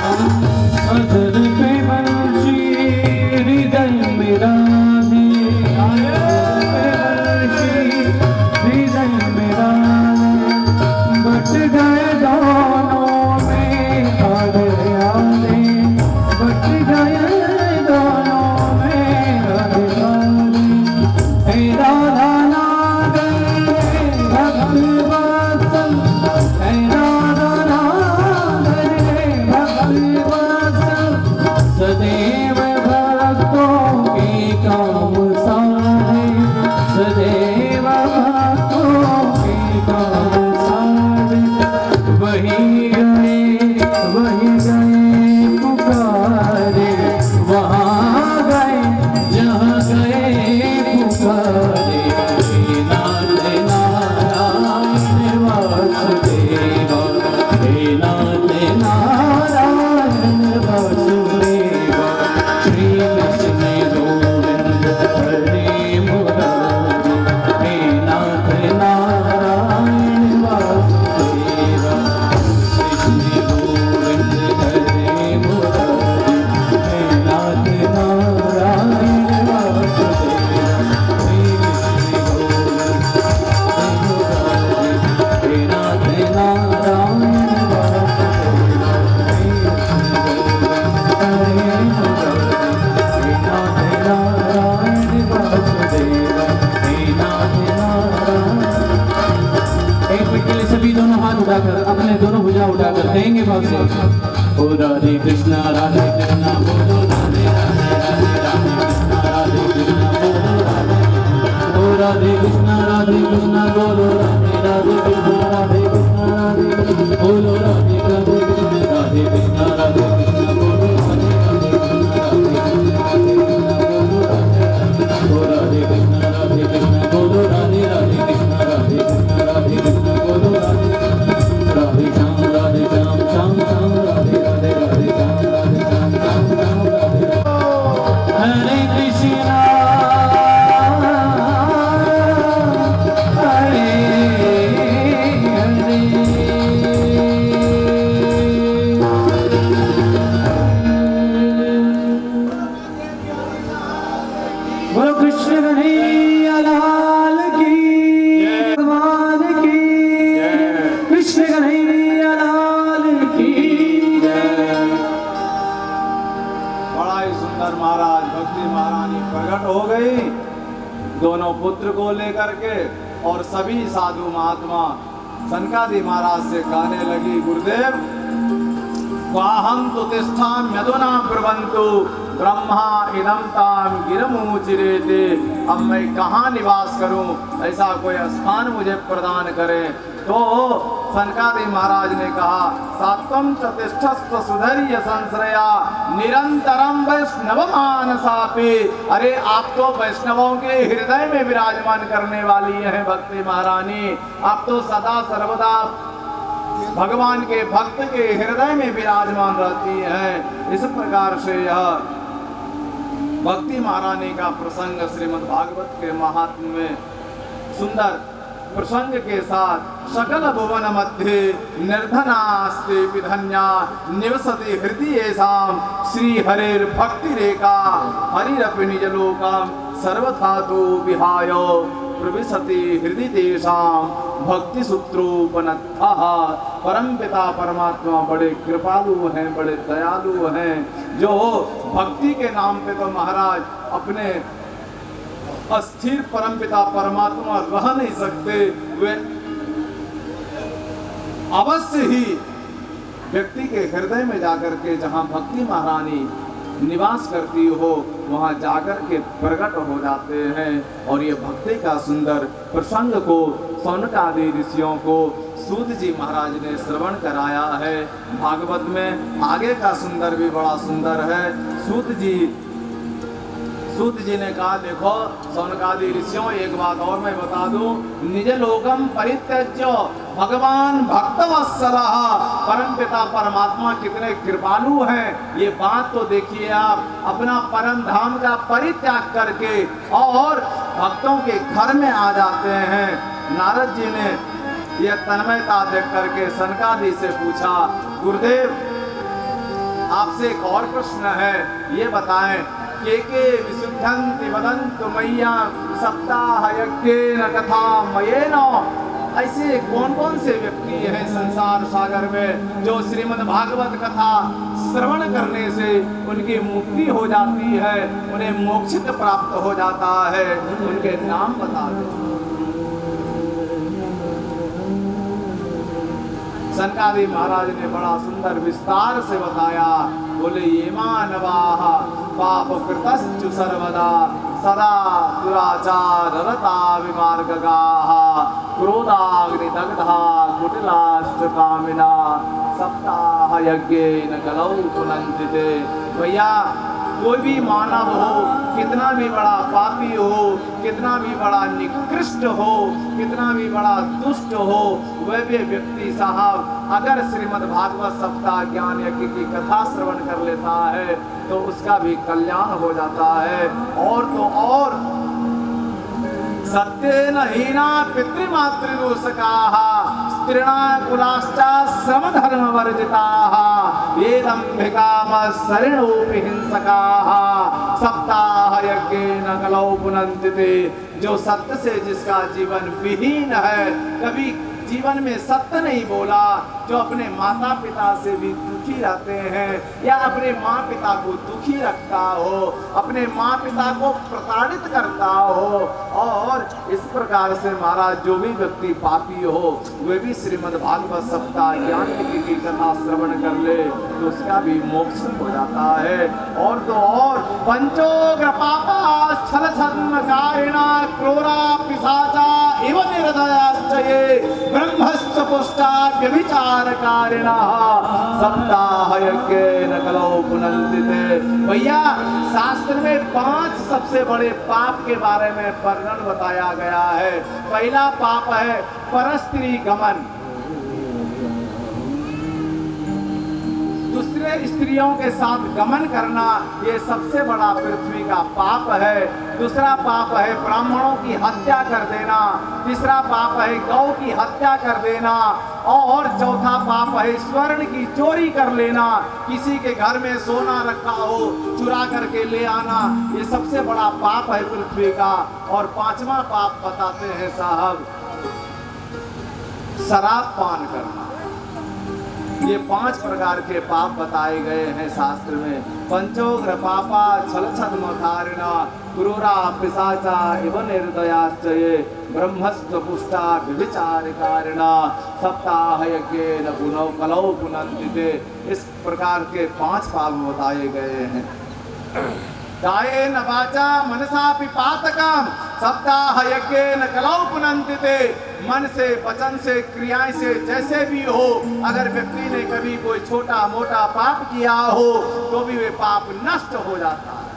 अधर पे बंशी हृदय मेरा दे हृदय मेरा बट गए दोनों में आधे आधे बट गए दोनों में आधे आधे हे राधा नागर हे भक्त वत्सल हे राधा नागर हे भक्त वत्सल सदैव भक्तों के काम सारे सदैव भक्तों के काम सारे वही गए पुकारे वहाँ गए जहाँ गए पुकारे हे नाथ नारायण वासुदेव हे नाथ नारायण वासुदेव श्री कृष्ण गोविंद हरे मुरारे हे नाथ नारायण वासुदेव कृष्ण गोविंद हरे मुरारे हे नाथ नारायण वासुदेव श्री कृष्ण गोविंद हे नाथ नारायण वासुदेव जाकर महाराज भक्ति महारानी प्रकट हो गई दोनों पुत्र को लेकर के, और सभी साधु महात्मा सनकादि महाराज से कहने लगी, गुरुदेव वाहम तो तिष्ठाम्यधुना ब्रुवन्तु ब्रह्मा इदं ताम गिरमुचिरेते। अब मैं कहाँ निवास करूं, ऐसा कोई स्थान मुझे प्रदान करें। तो सनकादि महाराज ने कहा, सात्वं च तिष्ठस्व सुधर्य संश्रया निरंतरम वैष्णव मानसापि। अरे आप तो वैष्णवों के हृदय में विराजमान करने वाली हैं भक्ति महारानी, आप तो सदा सर्वदा भगवान के भक्त के हृदय में विराजमान रहती हैं। इस प्रकार से यह भक्ति महारानी का प्रसंग श्रीमद् भागवत के महात्म्य में सुंदर प्रसंग के साथ सकल भुवन मध्य निर्धनास्ते विधन्या निवसति हृदि येषां श्री हरेर भक्ति रेखा हरिरपि निजलोकम सर्वधातु विहाय प्रविशति हृदि तेषां भक्ति सूत्रोपनत्थः। परम पिता परमात्मा बड़े कृपालु हैं, बड़े दयालु हैं, जो भक्ति के नाम पे तो महाराज अपने अस्थिर परम पिता परमात्मा रह नहीं सकते, वे अवश्य ही व्यक्ति के हृदय में जाकर के जहाँ भक्ति महारानी निवास करती हो वहाँ जाकर के प्रकट हो जाते हैं। और ये भक्ति का सुंदर प्रसंग को सौनकादि ऋषियों को सूत जी महाराज ने श्रवण कराया है भागवत में। आगे का सुंदर भी बड़ा सुंदर है। सूत जी ने कहा, देखो सौनकादि ऋषियों एक बात और मैं बता दूं, निज लोकम परित्यज्य भगवान भक्तवत्सलः, परम पिता परमात्मा कितने कृपालु हैं। ये बात तो देखिए आप, अपना परम धाम का परित्याग करके और भक्तों के घर में आ जाते हैं। नारद जी ने यह तन्मयता देख करके सनकादि से पूछा, गुरुदेव आपसे एक और प्रश्न है, ये बताएं के विशुद्धन्ति वदन्तु मय्या सप्ताह यज्ञेन कथा मयेन। ऐसे कौन कौन से व्यक्ति हैं संसार सागर में जो श्रीमद् भागवत कथा श्रवण करने से उनकी मुक्ति हो जाती है, उन्हें मोक्ष प्राप्त हो जाता है, उनके नाम बता दें। सनकादि महाराज ने बड़ा सुंदर विस्तार से बताया। बोले, ये मानवाः पाप कृतश्चु सर्वदा सदा दुराचार रता विमार्गगाः क्रोधाग्निदग्धा कुटिलाश्च कामिना सप्ताह यज्ञेन कलौ पुनन्ति ते। भैया कोई भी मानव हो, कितना भी बड़ा पापी हो, कितना भी बड़ा निकृष्ट हो, कितना भी बड़ा दुष्ट हो, वह भी व्यक्ति साहब अगर श्रीमद् भागवत सप्ताह ज्ञान यज्ञ की कथा श्रवण कर लेता है तो उसका भी कल्याण हो जाता है। और तो और सत्येन हीना पितृमातृदोषकाः स्त्रीणा कुलाश्च समधर्म वर्जिताः वेदम्भिकामशरणोपि हिंसकाः सप्ताह यज्ञेन कलौ पुनन्ति ते। जो सत्य से जिसका जीवन विहीन है, कभी जीवन में सत्य नहीं बोला, जो अपने माता पिता से भी दुखी रहते हैं या अपने माँ पिता को दुखी रखता हो, अपने माँ पिता को प्रताड़ित करता हो, और इस प्रकार से महाराज जो भी व्यक्ति पापी हो वे भी श्रीमद् भागवत सप्ताह ज्ञान की कथा श्रवण कर ले तो उसका भी मोक्ष हो जाता है। और तो और पंचोग्र पापा छल छद्म कारिणा क्रूरा पिशाचा इव निर्दयाश्च ये ब्रह्मश्च पुष्टा व्यभिचारकारिणः सप्ताह यज्ञेन कलौ पुनन्ति ते। भैया शास्त्र में 5 सबसे बड़े पाप के बारे में वर्णन बताया गया है। पहला पाप है परस्त्री गमन, दूसरे स्त्रियों के साथ गमन करना, ये सबसे बड़ा पृथ्वी का पाप है। दूसरा पाप है ब्राह्मणों की हत्या कर देना, तीसरा पाप है गौ की हत्या कर देना, और चौथा पाप है स्वर्ण की चोरी कर लेना, किसी के घर में सोना रखा हो चुरा करके ले आना, ये सबसे बड़ा पाप है पृथ्वी का। और 5वां पाप बताते हैं साहब, शराब पान करना। ये 5 प्रकार के पाप बताए गए हैं शास्त्र में। पंचोग्र पापा छल छद्मकारिणा क्रूरा पिशाचा इव निर्दयाश्च ये ब्रह्मस्व पुष्टा व्यभिचारिकारिणा सप्ताह यज्ञेन पुनौ कलौ पुनन्ति ते। इस प्रकार के 5 पाप बताए गए हैं। कायेन वाचा मनसापि पातकम सप्ताह यज्ञेन कलौ पुनन्ति ते। मन से, वचन से, क्रियाएं से जैसे भी हो, अगर व्यक्ति ने कभी कोई छोटा मोटा पाप किया हो तो भी वे पाप नष्ट हो जाता है।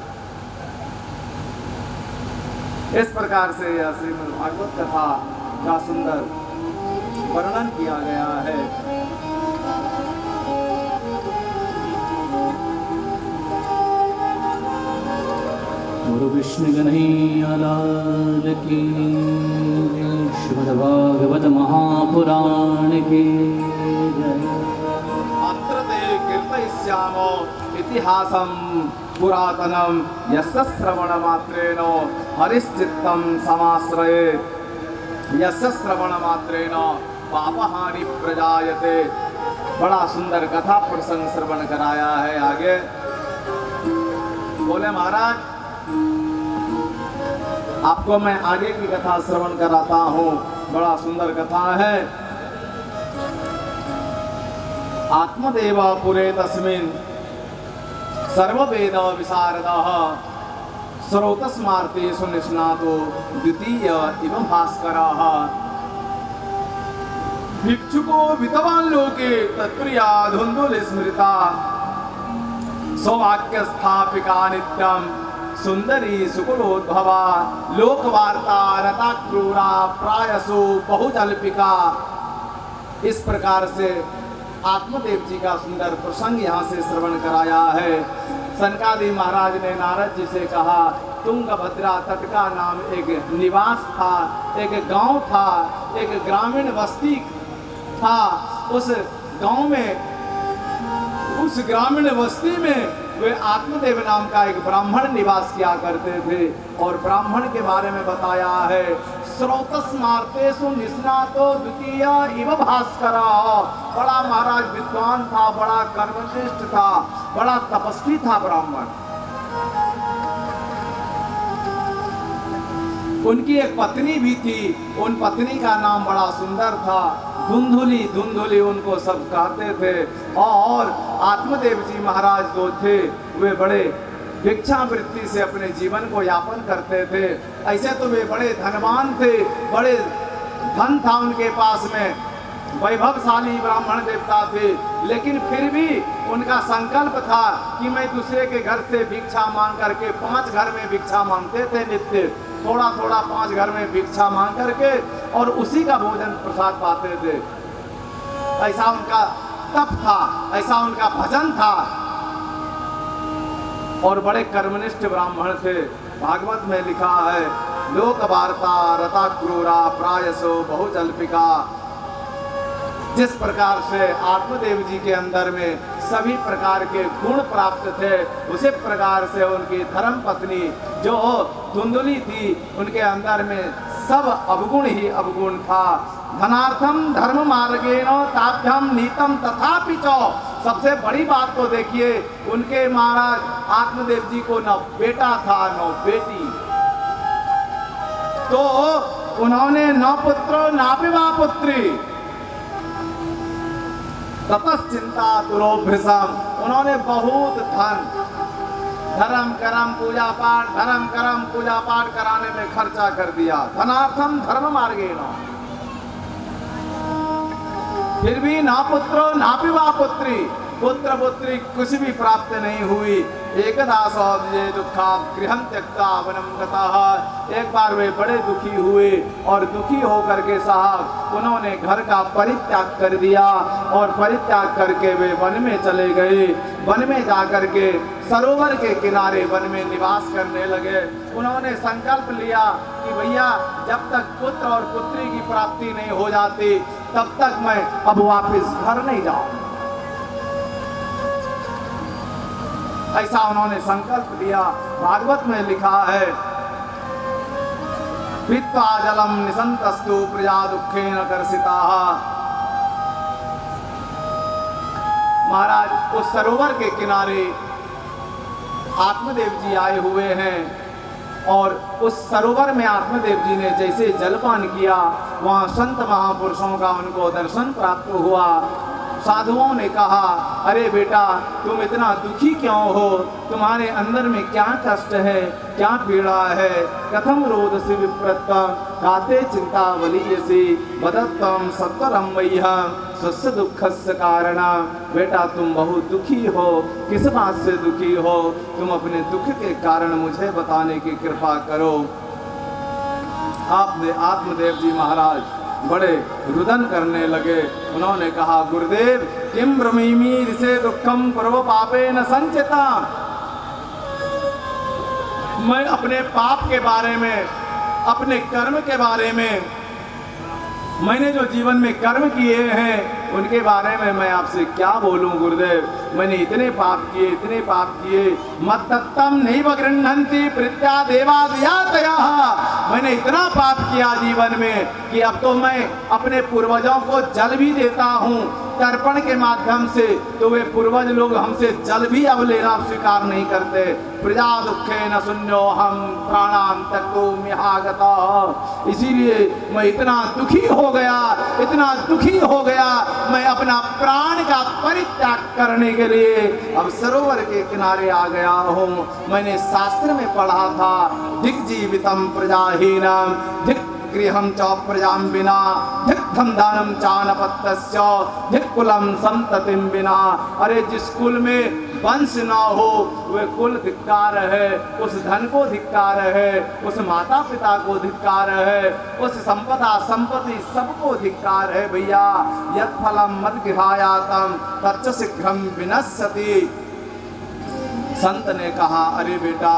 इस प्रकार से यह श्रीमद् भागवत कथा का सुंदर वर्णन किया गया है। गुरु विष्णु कन्हैया लाल की, श्रीमद् भागवत महापुराण की जय। अत्र ते कीर्तयिष्यामो इतिहासं पुरातनं यस्य श्रवणमात्रेण हरिश्चित्तं समाश्रयेत् यस्य श्रवणमात्रेण पापहानि प्रजायते। बड़ा सुंदर कथा प्रसंग श्रवण कराया है। आगे बोले महाराज, आपको मैं आगे की कथा श्रवण कराता हूँ। बड़ा सुंदर कथा है। आत्मदेव पुरे तस्मिन् सर्ववेद विशारदः स्रोतस्मार्तेषु निष्णातो द्वितीय इव भास्करः। भिक्षुको विद्वान् लोके तत्प्रिया धुंधुल स्मृता सौभाग्य स्थापिका नित्यम सुंदरी सुकुलोद्भवा लोकवार्ता रता क्रूरा प्रायसो बहुजल्पिका। इस प्रकार से आत्मदेव जी का सुंदर प्रसंग यहाँ से श्रवण कराया है। सनकादि महाराज ने नारद जी से कहा, तुंगभद्रा तट का नाम एक निवास था, एक गांव था, एक ग्रामीण बस्ती था। उस गांव में, उस ग्रामीण बस्ती में वे आत्मदेव नाम का एक ब्राह्मण निवास किया करते थे। और ब्राह्मण के बारे में बताया है, स्रोतस्मार्तेषु निष्णातो द्वितीय इव भास्कर। बड़ा महाराज विद्वान था, बड़ा कर्मनिष्ठ था, बड़ा तपस्वी था ब्राह्मण। उनकी एक पत्नी भी थी। उन पत्नी का नाम बड़ा सुंदर था, धुंधुली। धुंधुली उनको सब कहते थे। और आत्मदेव जी महाराज जो थे वे बड़े भिक्षावृत्ति से अपने जीवन को यापन करते थे। ऐसे तो वे बड़े धनवान थे, बड़े धन था उनके पास में, वैभवशाली ब्राह्मण देवता थे। लेकिन फिर भी उनका संकल्प था कि मैं दूसरे के घर से भिक्षा मांग करके, 5 घर में भिक्षा मांगते थे नित्य, थोड़ा थोड़ा 5 घर में भिक्षा मांग करके और उसी का भोजन प्रसाद पाते थे। ऐसा उनका तप था, ऐसा उनका भजन था। और बड़े कर्मनिष्ठ ब्राह्मण थे। भागवत में लिखा है, लोक वार्ता रता क्रूरा प्रायसो बहुजल्पिका। जिस प्रकार से आत्मदेव जी के अंदर में सभी प्रकार के गुण प्राप्त थे, उसी प्रकार से उनकी धर्म पत्नी जो धुंधुली थी, उनके अंदर में सब अवगुण ही अवगुण था। धनार्थम धर्म मार्गेण ताभ्यम नीतम तथापि च। सबसे बड़ी बात तो देखिए, उनके महाराज आत्मदेव जी को न बेटा था न बेटी, तो उन्होंने न पुत्र न विवाह पुत्री। तपश्चिंता दुरोभृषम, उन्होंने बहुत धन, धर्म कर्म पूजा पाठ, धर्म कर्म पूजा पाठ कराने में खर्चा कर दिया। धनार्थम धर्म मार्गेण, फिर भी ना पुत्रो ना विवाह पुत्री, पुत्र पुत्री कुछ भी प्राप्त नहीं हुई। एकदा सौदये दुखा गृहं त्यक्ता वनं गतः। एक बार वे बड़े दुखी हुए और दुखी होकर के साहब उन्होंने घर का परित्याग कर दिया और परित्याग करके वे वन में चले गए। वन में जाकर के सरोवर के किनारे वन में निवास करने लगे। उन्होंने संकल्प लिया कि भैया जब तक पुत्र और पुत्री की प्राप्ति नहीं हो जाती तब तक मैं अब वापस घर नहीं जाऊं। ऐसा उन्होंने संकल्प लिया। भागवत में लिखा है, पीत्वा जलम निसंतस्तु प्रजा दुखेन कर्षिताः। महाराज उस सरोवर के किनारे आत्मदेव जी आए हुए हैं और उस सरोवर में आत्मदेव जी ने जैसे जलपान किया, वहाँ संत महापुरुषों का उनको दर्शन प्राप्त हुआ। साधुओं ने कहा, अरे बेटा तुम इतना दुखी क्यों हो, तुम्हारे अंदर में क्या कष्ट है, क्या पीड़ा है। कथम रोदसी विप्रतम काते चिंता वलीयसी वदत्तम सत्वरम मह्यम स्वस्य दुखस्य कारण। बेटा तुम बहुत दुखी हो, किस बात से दुखी हो, तुम अपने दुख के कारण मुझे बताने की कृपा करो। आपने आत्मदेव जी महाराज बड़े रुदन करने लगे। उन्होंने कहा, गुरुदेव किम ब्रह्मीमी ऋषे दुखम पूर्व पापे न संचिता। मैं अपने पाप के बारे में, अपने कर्म के बारे में, मैंने जो जीवन में कर्म किए हैं उनके बारे में मैं आपसे क्या बोलूं गुरुदेव। मैंने इतने पाप किए, इतने पाप किए। मत्तम नहीं गृह्णन्ति प्रीत्या देवादयातया। मैंने इतना पाप किया जीवन में कि अब तो मैं अपने पूर्वजों को जल भी देता हूँ तर्पण के माध्यम से, तो वे पूर्वज लोग हमसे जल भी अब लेना स्वीकार नहीं करते। प्रजा दुखे न सुन्यो हम प्राणान तको मिहागता। इसीलिए मैं इतना दुखी हो गया, इतना दुखी हो गया, मैं अपना प्राण का परित्याग करने के लिए अब सरोवर के किनारे आ गया हूँ। मैंने शास्त्र में पढ़ा था, धिक जीवितम प्रजाहीनम धिक गृहम च प्रजाम बिना धिक धम दानम चानपत्यस्य धिक कुलम संततिम बिना। अरे जिस कुल में वंश ना हो वह कुल धिक्कार है, उस धन को धिक्कार है, उस माता पिता को धिक्कार है, उस संपदा संपत्ति सबको धिक्कार है भैया। यत् फलम मद गृहायातम तच्च शीघ्रम विनश्यति। संत ने कहा, अरे बेटा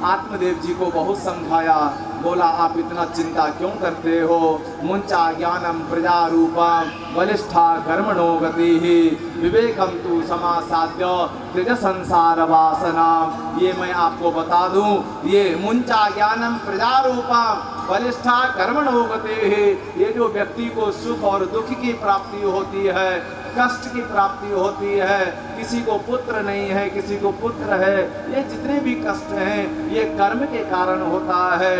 आत्मदेव जी को बहुत समझाया, बोला आप इतना चिंता क्यों करते हो। मुंचा ज्ञानम प्रजा रूपम बलिष्ठा कर्मणो गति विवेकम तु समासाद्य त्रिज संसार वासना। ये मैं आपको बता दूं, ये मुंचा ज्ञानम प्रजा रूपम बलिष्ठा कर्मणो गति, ये जो व्यक्ति को सुख और दुख की प्राप्ति होती है, कष्ट की प्राप्ति होती है, किसी को पुत्र नहीं है, किसी को पुत्र है, ये जितने भी कष्ट हैं ये कर्म के कारण होता है।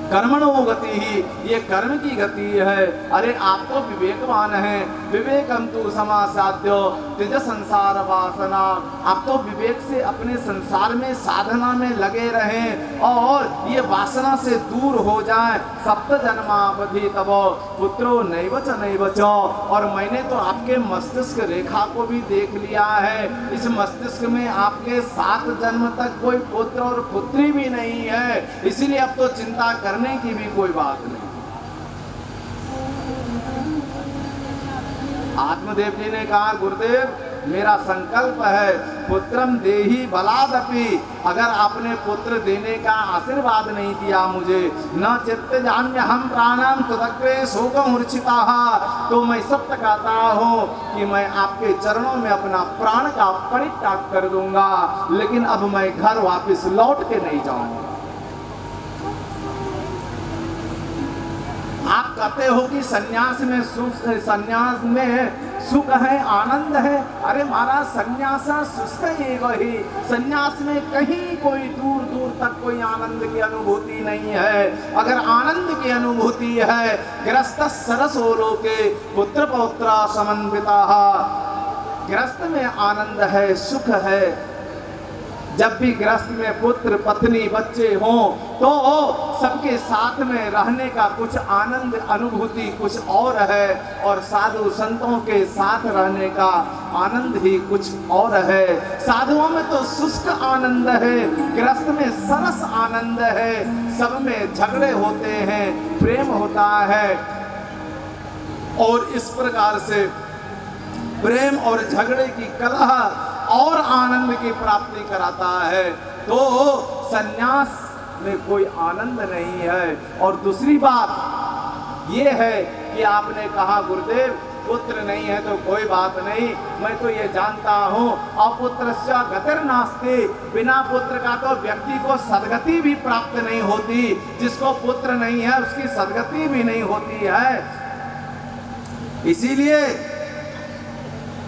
कर्मणो गति ही, ये कर्म की गति है। अरे आप तो विवेकवान हैं, विवेकम तु समासाद्यो त्रिज संसार वासना। आप तो विवेक से अपने संसार में साधना में लगे रहें और ये वासना से दूर हो जाए। सप्त जन्मावधि तब पुत्रो नैवच नैवच। और मैंने तो आपके मस्तिष्क रेखा को भी देख लिया है, इस मस्तिष्क में आपके 7 जन्म तक कोई पुत्र और पुत्री भी नहीं है, इसीलिए अब तो चिंता करने की भी कोई बात नहीं। आत्मदेव जी ने कहा, गुरुदेव मेरा संकल्प है पुत्रम देहि बलादपि। अगर आपने पुत्र देने का आशीर्वाद नहीं दिया मुझे, न चित्त जान्य हम प्राणम तुदग्रे शोक मूर्छिता, तो मैं सत्य कहता हूँ कि मैं आपके चरणों में अपना प्राण का परित्याग कर दूंगा, लेकिन अब मैं घर वापस लौट के नहीं जाऊंगा। आप कहते हो कि सन्यास में सुख, सन्यास में सुख है, आनंद है। अरे महाराज सन्यास सुख ही, सन्यास में कहीं कोई दूर दूर तक कोई आनंद की अनुभूति नहीं है। अगर आनंद की अनुभूति है, गृहस्थ सरसो लोके पुत्र पौत्र समन्विता, गृहस्थ में आनंद है, सुख है। जब भी गृहस्थ में पुत्र पत्नी बच्चे हों तो सबके साथ में रहने का कुछ आनंद अनुभूति कुछ और है, और साधु संतों के साथ रहने का आनंद ही कुछ और है। साधुओं में तो शुष्क आनंद है, गृहस्थ में सरस आनंद है। सब में झगड़े होते हैं, प्रेम होता है, और इस प्रकार से प्रेम और झगड़े की कलह और आनंद की प्राप्ति कराता है। तो सन्यास में कोई आनंद नहीं है। और दूसरी बात ये है कि आपने कहा गुरुदेव पुत्र नहीं है तो कोई बात नहीं, मैं तो ये जानता हूँ अपुत्रस्य गतिर्नास्ति, बिना पुत्र का तो व्यक्ति को सद्गति भी प्राप्त नहीं होती। जिसको पुत्र नहीं है उसकी सद्गति भी नहीं होती है। इसीलिए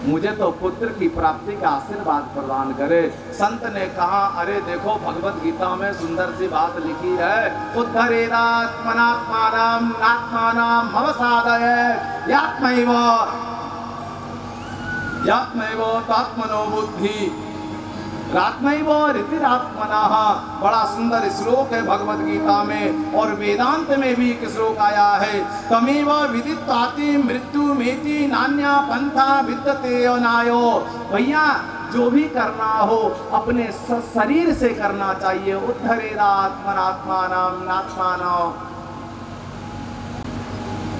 मुझे तो पुत्र की प्राप्ति का आशीर्वाद प्रदान करे। संत ने कहा, अरे देखो भगवत गीता में सुंदर सी बात लिखी है, उद्धरेदात्मनात्मानं नात्मानं भवसादये यात्मैव तात्मनो बुद्धि रात्मैव रीतिरात्मनः। बड़ा सुंदर श्लोक है भगवत गीता में, और वेदांत में भी एक श्लोक आया है, तमेव विदित्वाति मृत्यु मेति नान्या पंथा विद्यते अनायो। भैया जो भी करना हो अपने शरीर से करना चाहिए। उद्धरेदात्मनात्मानं नात्मानं।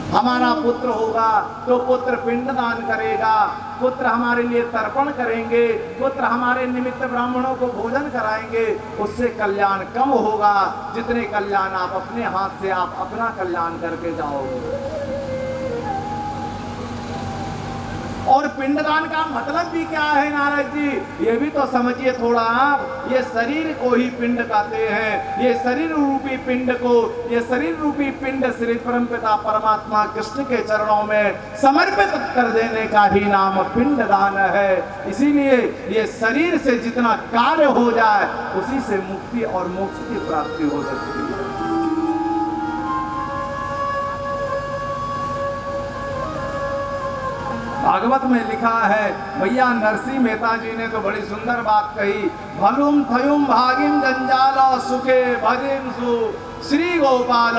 हमारा पुत्र होगा तो पुत्र पिंडदान करेगा, पुत्र हमारे लिए तर्पण करेंगे, पुत्र हमारे निमित्त ब्राह्मणों को भोजन कराएंगे, उससे कल्याण कम होगा जितने कल्याण आप अपने हाथ से आप अपना कल्याण करके जाओगे। और पिंडदान का मतलब भी क्या है नारद जी, ये भी तो समझिए थोड़ा आप। ये शरीर को ही पिंड कहते हैं। ये शरीर रूपी पिंड को, ये शरीर रूपी पिंड श्री परमपिता परमात्मा कृष्ण के चरणों में समर्पित कर देने का ही नाम पिंडदान है। इसीलिए ये शरीर से जितना कार्य हो जाए उसी से मुक्ति और मोक्ष की प्राप्ति हो सकती है। भागवत में लिखा है, भैया नरसिंह मेहता जी ने तो बड़ी सुंदर बात कही, भलुम थयुम भागिम जंजाल सुखे भजिम सु श्री गोपाल।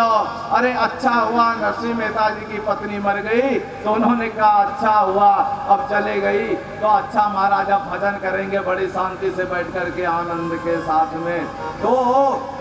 अरे अच्छा हुआ नरसिंह मेहता जी की पत्नी मर गई तो उन्होंने कहा अच्छा हुआ अब चले गई तो अच्छा महाराज अब भजन करेंगे बड़ी शांति से बैठ करके आनंद के साथ में। तो